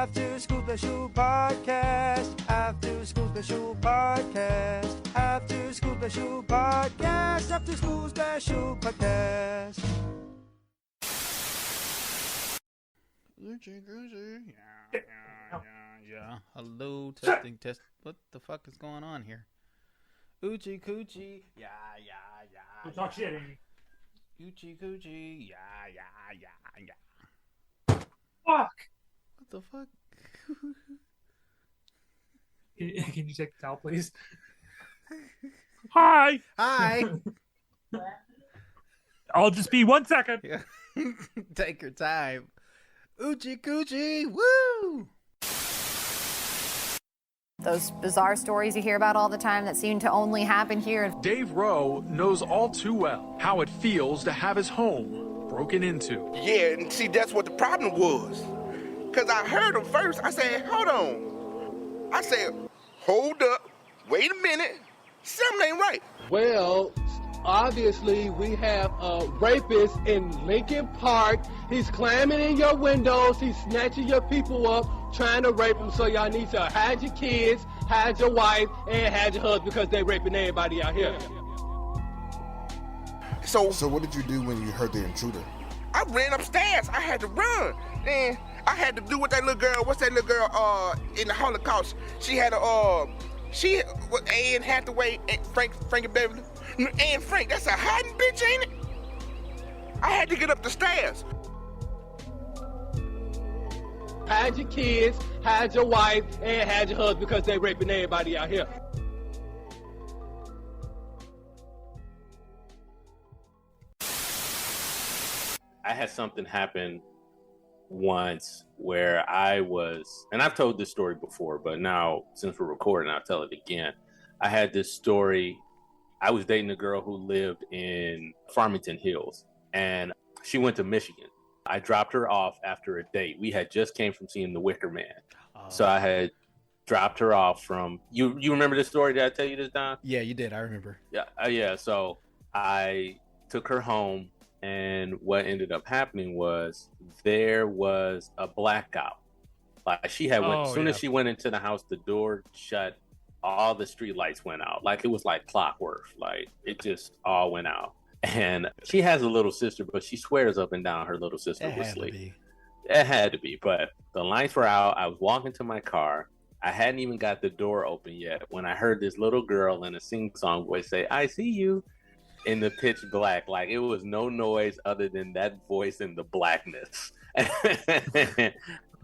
After School Special Podcast. After School Special Podcast. After School Special Podcast. After School Special Podcast. Yeah. Hello, testing, test. What the fuck is going on here? Oochie coochie. Yeah. Don't talk shit, Amy. Oochie coochie. Yeah. Fuck! What the fuck? Can you take the towel, please? Hi! I'll just be 1 second. Yeah. Take your time. Oochie coochie. Woo! Those bizarre stories you hear about all the time that seem to only happen here. Dave Rowe knows all too well how it feels to have his home broken into. Yeah, and see, that's what the problem was. Because I heard him first. I said, hold on. I said, hold up. Wait a minute. Something ain't right. Well, obviously, we have a rapist in Lincoln Park. He's climbing in your windows. He's snatching your people up, trying to rape them. So y'all need to hide your kids, hide your wife, and hide your husband because they raping everybody out here. So what did you do when you heard the intruder? I ran upstairs. I had to run. And I had to do what that little girl, what's that little girl in the Holocaust? She had Anne Hathaway, Frankie Beverly. Anne Frank, that's a hiding bitch, ain't it? I had to get up the stairs. Hide your kids, hide your wife, and hide your husband because they raping everybody out here. I had something happen once where I was, and I've told this story before, but now since we're recording, I'll tell it again. I had this story. I was dating a girl who lived in Farmington Hills, and she went to Michigan. I dropped her off after a date. We had just came from seeing The Wicker Man. So I had dropped her off from, you remember this story? Did I tell you this, Don? Yeah, you did. I remember. Yeah. So I took her home, and what ended up happening was there was a blackout. Like she had as soon as she went into the house, the door shut, all the street lights went out. Like it was like clockwork. Like it just all went out. And she has a little sister, but she swears up and down her little sister was asleep. It had to be, but the lights were out. I was walking to my car. I hadn't even got the door open yet when I heard this little girl in a sing-song voice say, "I see you," in the pitch black. Like it was no noise other than that voice in the blackness.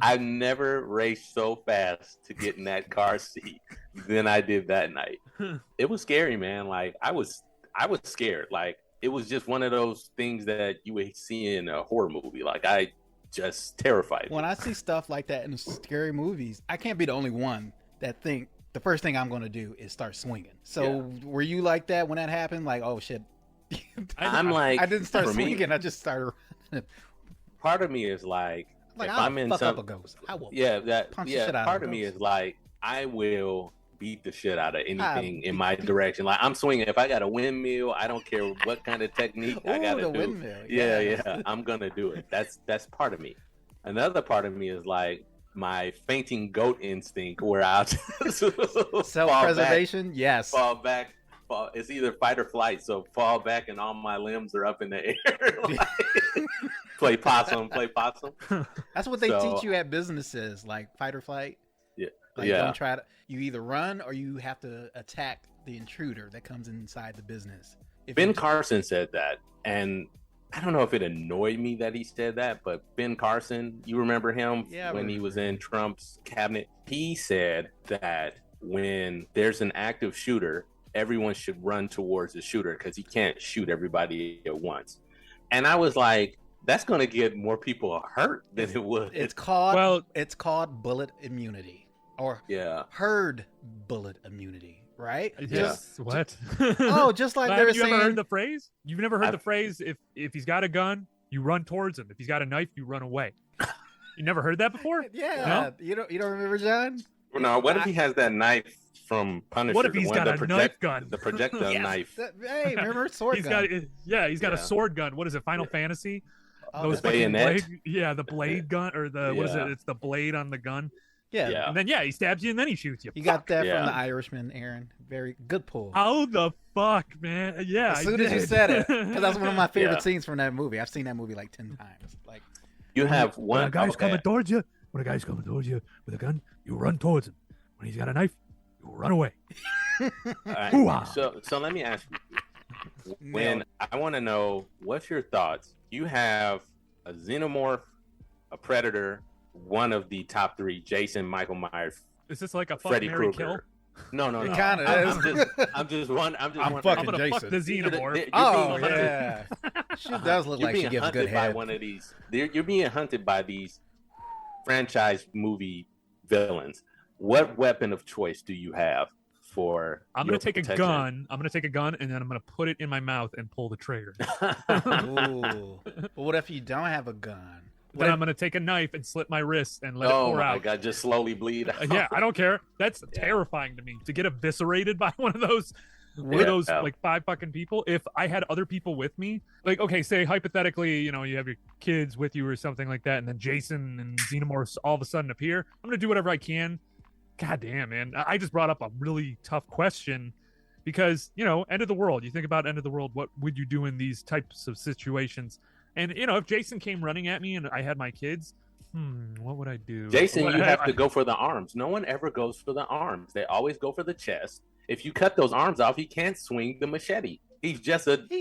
I've never raced so fast to get in that car seat than I did that night. It was scary, man. Like I was scared. Like it was just one of those things that you would see in a horror movie. Like I just terrified me. When I see stuff like that in scary movies, I can't be the only one that think the first thing I'm going to do is start swinging. So were you like that when that happened? Like, oh shit. I didn't start swinging. I just started running. Part of me is like if I'm in some, punch the shit out part of me is like I will beat the shit out of anything in my direction. Like I'm swinging. If I got a windmill, I don't care what kind of technique I gotta do. Windmill. Yeah, I'm gonna do it. That's part of me. Another part of me is like my fainting goat instinct, where I'll just self-preservation. Yes, fall back. It's either fight or flight. So fall back, and all my limbs are up in the air. Like, play possum. That's what they teach you at businesses, like fight or flight. Don't try to. You either run or you have to attack the intruder that comes inside the business. Ben Carson said that, and I don't know if it annoyed me that he said that, but Ben Carson, you remember him when he was in Trump's cabinet? He said that when there's an active shooter, everyone should run towards the shooter because he can't shoot everybody at once. And I was like, that's going to get more people hurt than it would. It's called bullet immunity. Or herd bullet immunity, right? What? Just like they were saying. Have you ever heard the phrase? You've never heard the phrase, if he's got a gun, you run towards him. If he's got a knife, you run away. You never heard that before? Yeah. No? You don't remember, John? No, what if he has that knife from Punisher? What if he's got a knife gun? The projectile knife. Hey, remember sword gun? He's got a sword gun. What is it, Final Fantasy? those fucking blade, the blade gun or the what is it? It's the blade on the gun. Yeah. And then he stabs you and then he shoots you. You got that from the Irishman, Aaron. Very good pull. How the fuck, man? Yeah. As soon as you said it, because that's one of my favorite scenes from that movie. I've seen that movie like 10 times. Like, you have one. When a guy's coming towards you with a gun, you run towards him. When he's got a knife, you run away. Right. So let me ask you. When I want to know, what's your thoughts? You have a xenomorph, a predator, one of the top 3, Jason, Michael Myers. Is this like a fuck, Freddy Mary, Krueger? kill? No. It kind of is. I'm gonna fuck the xenomorph. Yeah. She does look like she gives good head. By one of these. You're being hunted by these franchise movie villains. What weapon of choice do you have for? I'm gonna take a gun. I'm gonna take a gun and then I'm gonna put it in my mouth and pull the trigger. Ooh. But what if you don't have a gun? Then I'm gonna take a knife and slit my wrists and let it pour out. Oh my god, just slowly bleed out. Yeah, I don't care. That's terrifying to me to get eviscerated by one of those. Like 5 fucking people. If I had other people with me, like, okay, say hypothetically, you have your kids with you or something like that, and then Jason and xenomorphs all of a sudden appear, I'm gonna do whatever I can. God damn, man. I just brought up a really tough question because, end of the world. You think about end of the world, what would you do in these types of situations? And, if Jason came running at me and I had my kids, what would I do? Jason, you have to go for the arms. No one ever goes for the arms. They always go for the chest. If you cut those arms off, he can't swing the machete. He's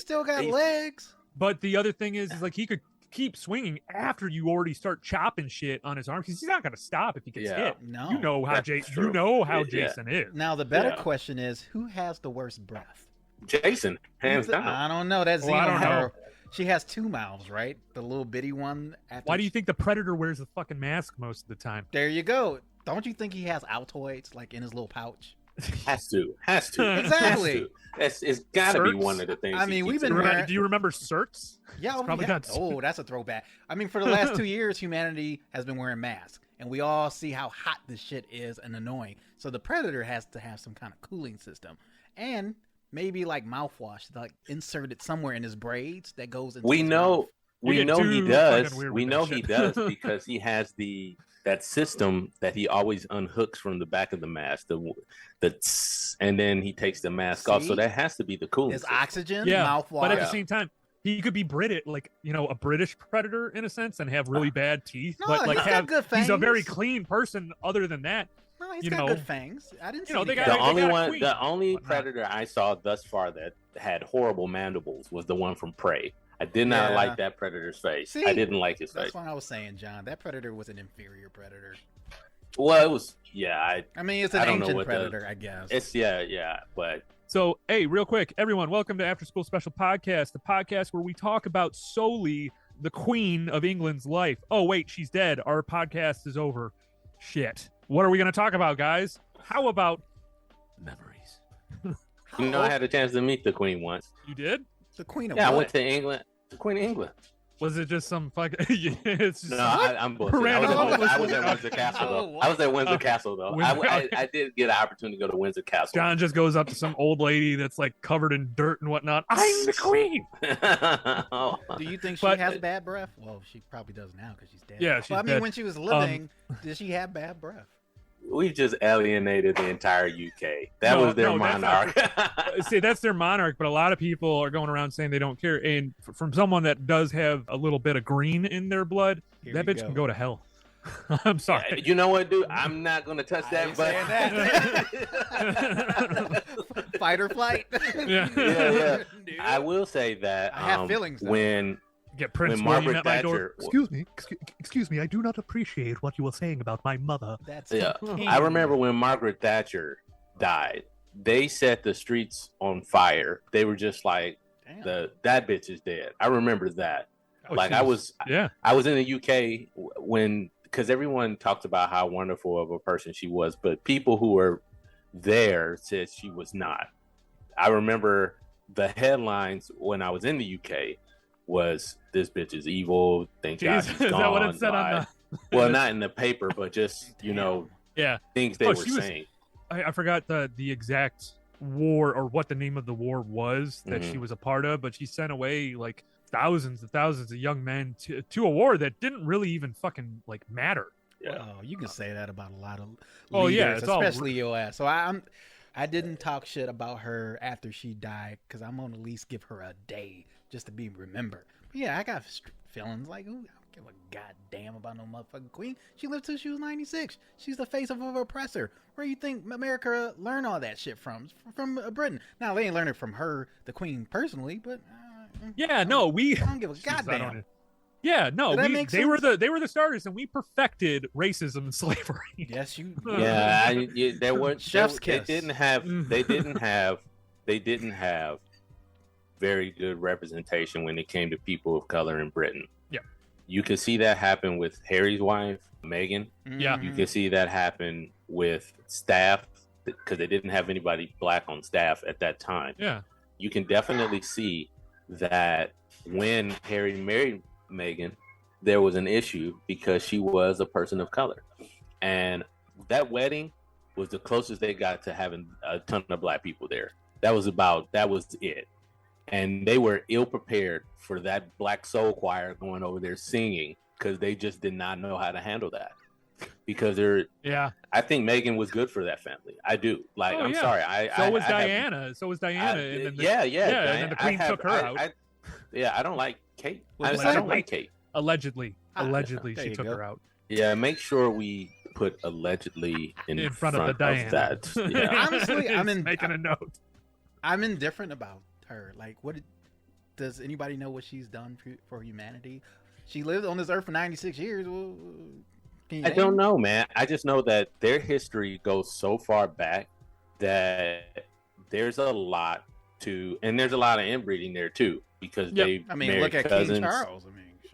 still got legs. But the other thing is like he could keep swinging after you already start chopping shit on his arm because he's not going to stop if he gets hit. No. You know how Jason is. Now, the better question is, who has the worst breath? Jason, hands down. I don't know. That's I don't know. She has 2 mouths, right? The little bitty one. Why do you think the Predator wears the fucking mask most of the time? There you go. Don't you think he has Altoids like in his little pouch? Has to. Exactly. It's got to be one of the things. I mean, do you remember Certs? Yeah, that's a throwback. I mean, for the last 2 years, humanity has been wearing masks, and we all see how hot this shit is and annoying. So the Predator has to have some kind of cooling system, and maybe like mouthwash, like inserted somewhere in his braids that goes into. We know he does. We know he does because he has that system that he always unhooks from the back of the mask, and then he takes the mask off. So that has to be the coolest. It's oxygen, mouthwash. But at the same time, he could be British, like a British predator in a sense, and have really bad teeth. No, but like he's a very clean person. Other than that, no, he's got good fangs. I didn't see the only predator I saw thus far that had horrible mandibles was the one from Prey. I did not like that predator's face. See, I didn't like his face. That's what I was saying, John. That predator was an inferior predator. Well, it was, I mean, it's an ancient predator, I guess. It's but. So, hey, real quick, everyone, welcome to After School Special Podcast, the podcast where we talk about solely the Queen of England's life. Oh, wait, she's dead. Our podcast is over. Shit. What are we going to talk about, guys? How about memories? I had a chance to meet the Queen once. You did? The Queen of I went to England. The Queen of England. Was it just some fucking? It's just I'm bullshit. I was at Windsor Castle though. I was at Windsor Castle though. I did get an opportunity to go to Windsor Castle. John just goes up to some old lady that's like covered in dirt and whatnot. I'm the Queen. Do you think she has bad breath? Well, she probably does now because she's dead. Yeah, she's dead. When she was living, did she have bad breath? We've just alienated the entire UK. That was their monarch. See, that's their monarch, but a lot of people are going around saying they don't care. And from someone that does have a little bit of green in their blood, that bitch can go to hell. I'm sorry. You know what, dude? I'm not going to touch that button. Fight or flight. Yeah. I will say that I have feelings though. when Margaret Thatcher, door. Excuse me. I do not appreciate what you were saying about my mother. I remember when Margaret Thatcher died, they set the streets on fire. They were just like, that bitch is dead. I remember that. I was in the UK because everyone talked about how wonderful of a person she was, but people who were there said she was not. I remember the headlines when I was in the UK was "This bitch is evil." Thank God she's gone. Is that what it said on the? Well, not in the paper, but just things they were saying. I forgot the exact war or what the name of the war was that she was a part of, but she sent away like thousands and thousands of young men to a war that didn't really even fucking like matter. Yeah. Well, you can say that about a lot of leaders, it's especially your ass. So I didn't talk shit about her after she died because I'm gonna at least give her a day just to be remembered. But yeah, I got feelings like, ooh, I don't give a goddamn about no motherfucking queen. She lived till she was 96. She's the face of her oppressor. Where do you think America learned all that shit from? From Britain. Now they ain't learned it from her, the queen, personally, but I don't give a goddamn. Yeah, no, they were the starters, and we perfected racism and slavery. Yes, you. Yeah, there were chef's kiss. They didn't have very good representation when it came to people of color in Britain. Yeah, you could see that happen with Harry's wife, Meghan. Yeah, you could see that happen with staff because they didn't have anybody black on staff at that time. Yeah, you can definitely see that when Harry married Meghan, there was an issue because she was a person of color, and that wedding was the closest they got to having a ton of black people there. That was it, and they were ill prepared for that black soul choir going over there singing because they just did not know how to handle that. Because I think Meghan was good for that family. I do. Like, I'm sorry. So was Diana. And then the queen took her out. I don't like Kate. I don't like Kate. Allegedly, she took her out. Yeah, make sure we put allegedly in front of the Diana. That. Yeah. Honestly, making a note. I'm indifferent about her. Like, does anybody know what she's done for humanity? She lived on this earth for 96 years. Well, I don't know, man. I just know that their history goes so far back that there's a lot and there's a lot of inbreeding there too, because they married look at cousins. King Charles.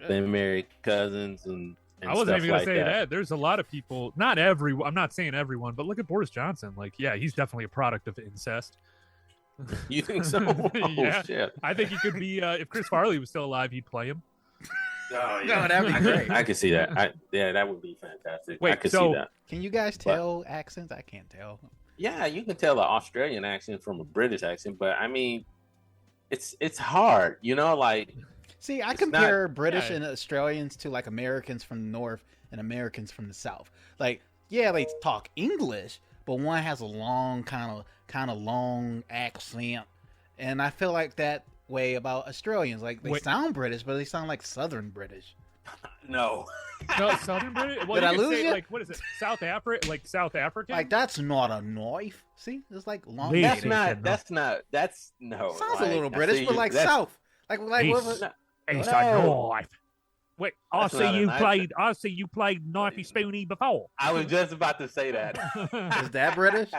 They married cousins and I wasn't even gonna like say that. There's a lot of people, not everyone. I'm not saying everyone, but look at Boris Johnson. Like, yeah, he's definitely a product of incest. You think so? Yeah, shit. I think he could be. If Chris Farley was still alive, he'd play him. Oh, yeah. No, that'd be great. I can see that. That would be fantastic. Wait, I could see that. Can you guys tell accents? I can't tell. Yeah, you can tell an Australian accent from a British accent, but I mean, it's hard, like. See, I compare British and Australians to like Americans from the North and Americans from the South. Like, yeah, they talk English, but one has a long kind of long accent, and I feel like that way about Australians. Like, they sound British, but they sound like Southern British. No, Southern British. Well, did I lose you? Like, what is it? South African? Like, that's not a knife. See, it's like long. That's no. Sounds a little British, but like South. Like it's a knife. Wait, I see you played Knifey Spoony before. I was just about to say that. Is that British?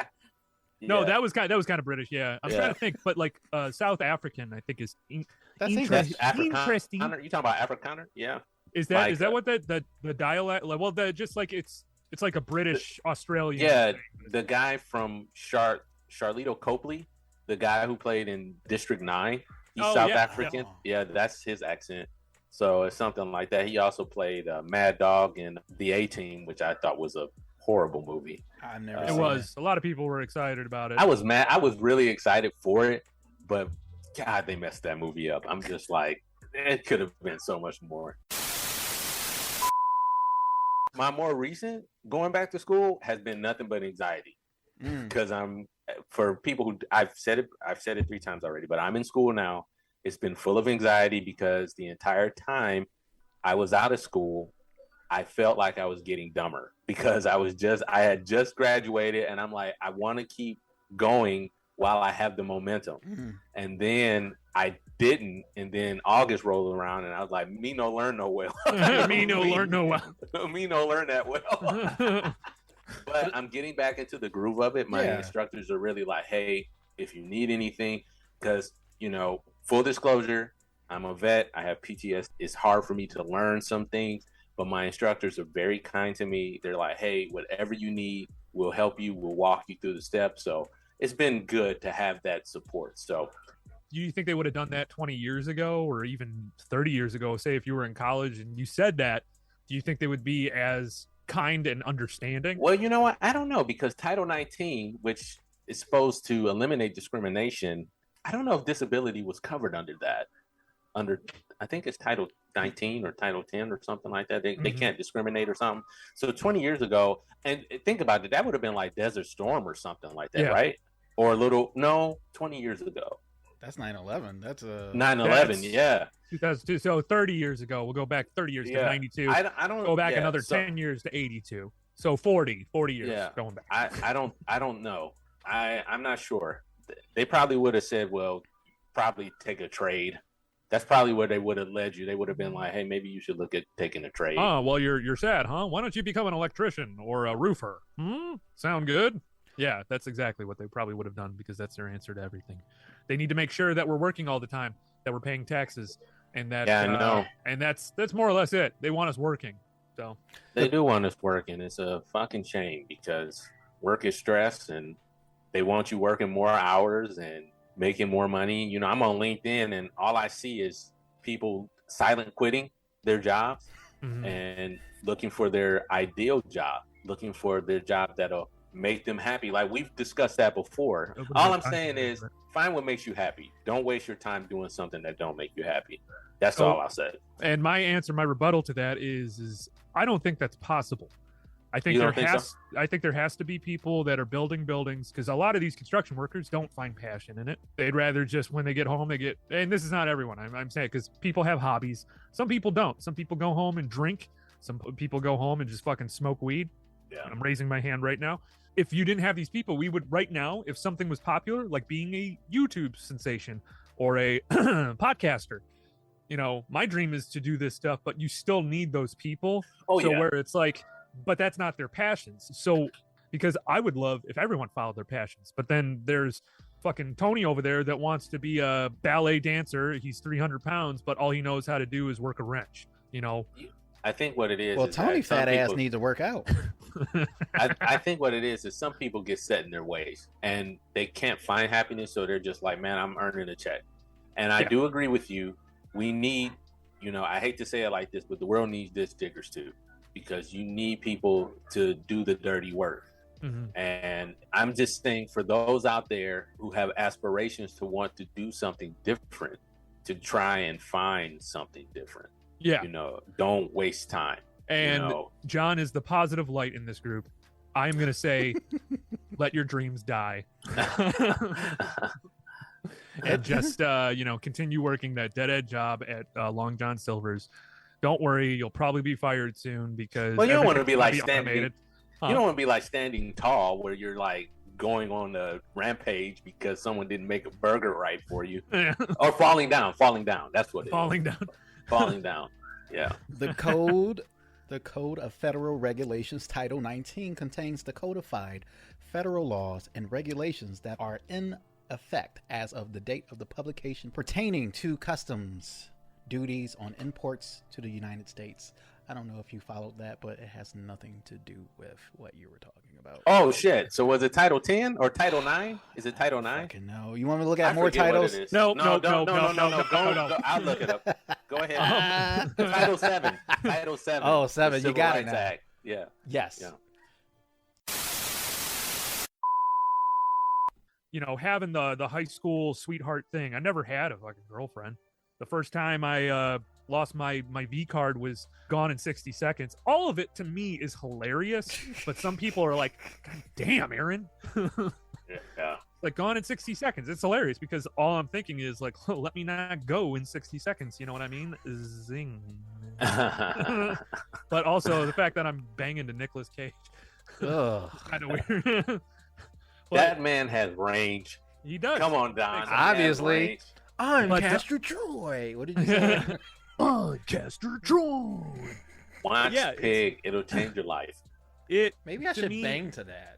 No, that was kind of British. Yeah, I'm trying to think, but like South African, I think is interesting. Interesting. You talking about Afrikaner? Yeah. Is that what the dialect? Well, just like it's like a British Australian. Yeah, the guy from Charlito Copley, the guy who played in District 9, he's South African. Yeah, that's his accent. So it's something like that. He also played Mad Dog in The A-Team, which I thought was a horrible movie. I've never. It was. A lot of people were excited about it. I was mad. I was really excited for it, but God, they messed that movie up. I'm just like, it could have been so much more. My more recent going back to school has been nothing but anxiety because for people who I've said it 3 times already, but I'm in school now. It's been full of anxiety because the entire time I was out of school, I felt like I was getting dumber because I had just graduated and I'm like, I want to keep going while I have the momentum. And then I didn't. And then August rolled around and I was like, me no learn no well. me no learn that well. But I'm getting back into the groove of it. My instructors are really like, hey, if you need anything, because, full disclosure, I'm a vet. I have PTSD. It's hard for me to learn some things, but my instructors are very kind to me. They're like, hey, whatever you need, we'll help you. We'll walk you through the steps. So it's been good to have that support. So do you think they would have done that 20 years ago or even 30 years ago? Say if you were in college and you said that, do you think they would be as kind and understanding? Well, you know what? I don't know, because Title 19, which is supposed to eliminate discrimination, I don't know if disability was covered under that. under, I think it's Title 19 or Title 10 or something like that. They can't discriminate or something. So 20 years ago, and think about it, that would have been like Desert Storm or something like that, right? Or 20 years ago. That's 9/11. That's a 9/11. Yeah. 2002. So 30 years ago. We'll go back 30 years to 92. I don't go back another 10 years to 82. So 40 years going back. I don't know. I'm not sure. They probably would have said, well, probably take a trade. That's probably where they would have led you. They would have been like, hey, maybe you should look at taking a trade. Oh, well, you're sad, huh? Why don't you become an electrician or a roofer? Sound good? Yeah, that's exactly what they probably would have done, because that's their answer to everything. They need to make sure that we're working all the time, that we're paying taxes, and that and that's more or less it. They want us working. So they do want us working. It's a fucking shame, because work is stress, and they want you working more hours and making more money. You know, I'm on LinkedIn, and all I see is people silent quitting their jobs and looking for their ideal job, looking for their job that'll make them happy. Like we've discussed that before. All I'm saying is find what makes you happy. Don't waste your time doing something that don't make you happy. That's all I'll say. And my rebuttal to that is I don't think that's possible. I think there has to be people that are building buildings, because a lot of these construction workers don't find passion in it. They'd rather just, when they get home, and this is not everyone, I'm saying, because people have hobbies. Some people don't. Some people go home and drink. Some people go home and just fucking smoke weed. Yeah. I'm raising my hand right now. If you didn't have these people, we would right now, if something was popular, like being a YouTube sensation or a podcaster, you know, my dream is to do this stuff, but you still need those people. Where it's like, but that's not their passions. So, because I would love if everyone followed their passions, but then there's fucking Tony over there that wants to be a ballet dancer. He's 300 pounds, but all he knows how to do is work a wrench, you know? I think what it is. Well, Tony fat ass needs to work out. I think what it is some people get set in their ways and they can't find happiness. So they're just like, man, I'm earning a check. And I do agree with you. We need, you know, I hate to say it like this, but the world needs ditch diggers too, because you need people to do the dirty work. And I'm just saying, for those out there who have aspirations to want to do something different, to try and find something different. Yeah. You know, don't waste time. And John is the positive light in this group. I'm going to say, let your dreams die. And just, continue working that dead-end job at Long John Silver's. Don't worry, you'll probably be fired soon, because you don't want to be like standing. You don't want to be like standing tall, where you're like going on a rampage because someone didn't make a burger right for you, or falling down. That's what it is. Falling down. Yeah. The Code of Federal Regulations, Title 19, contains the codified federal laws and regulations that are in effect as of the date of the publication pertaining to customs duties on imports to the United States. I don't know if you followed that, but it has nothing to do with what you were talking about. Oh, shit. So was it Title 10 or Title 9? Is it Title 9? No. You want me to look at more titles? No. I'll look it up. Go ahead. Title 7. Title 7. Oh, 7. You got it now. Act. Yeah. Yes. Yeah. You know, having the high school sweetheart thing. I never had a fucking girlfriend. The first time I lost my V card was Gone in 60 Seconds. All of it to me is hilarious, but some people are like, God damn, Aaron. Yeah. Like, Gone in 60 Seconds. It's hilarious because all I'm thinking is like, let me not go in 60 seconds. You know what I mean? Zing. But also the fact that I'm banging to Nicolas Cage. Kind of weird. That man has range. He does. Come on, Don. Obviously. I'm Castor Troy. What did you say? I'm Castor Troy. Watch Pig. It'll change your life. Maybe I should bang to that.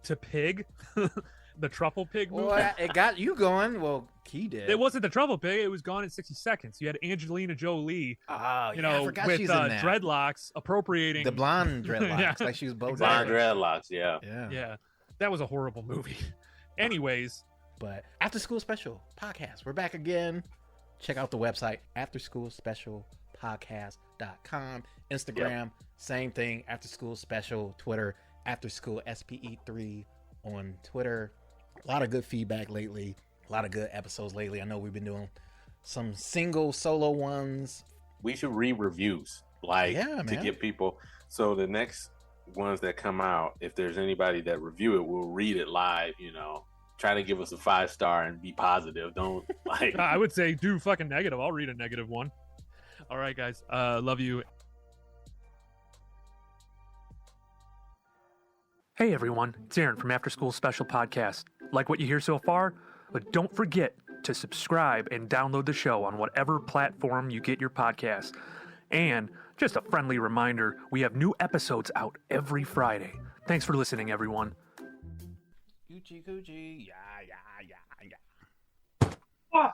To Pig? The Truffle Pig movie? Well, it got you going. Well, he did. It wasn't the Truffle Pig. It was Gone in 60 Seconds. You had Angelina Jolie. I forgot with she's in that. Dreadlocks appropriating. The blonde dreadlocks. Like she was both blonde dreadlocks, yeah. That was a horrible movie. Anyways. But After School Special Podcast. We're back again. Check out the website, afterschoolspecialpodcast.com. Instagram, same thing, After School Special. Twitter, After School SPE3 on Twitter. A lot of good feedback lately. A lot of good episodes lately. I know we've been doing some single solo ones. We should read reviews, to get people. So the next ones that come out, if there's anybody that review it, we'll read it live. Try to give us a 5-star and be positive. Don't I would say do fucking negative. I'll read a negative one. All right, guys. Love you. Hey everyone, it's Aaron from After School Special Podcast. Like what you hear so far? But don't forget to subscribe and download the show on whatever platform you get your podcasts. And just a friendly reminder, we have new episodes out every Friday. Thanks for listening, everyone. Coochie coochie, yeah. Fuck!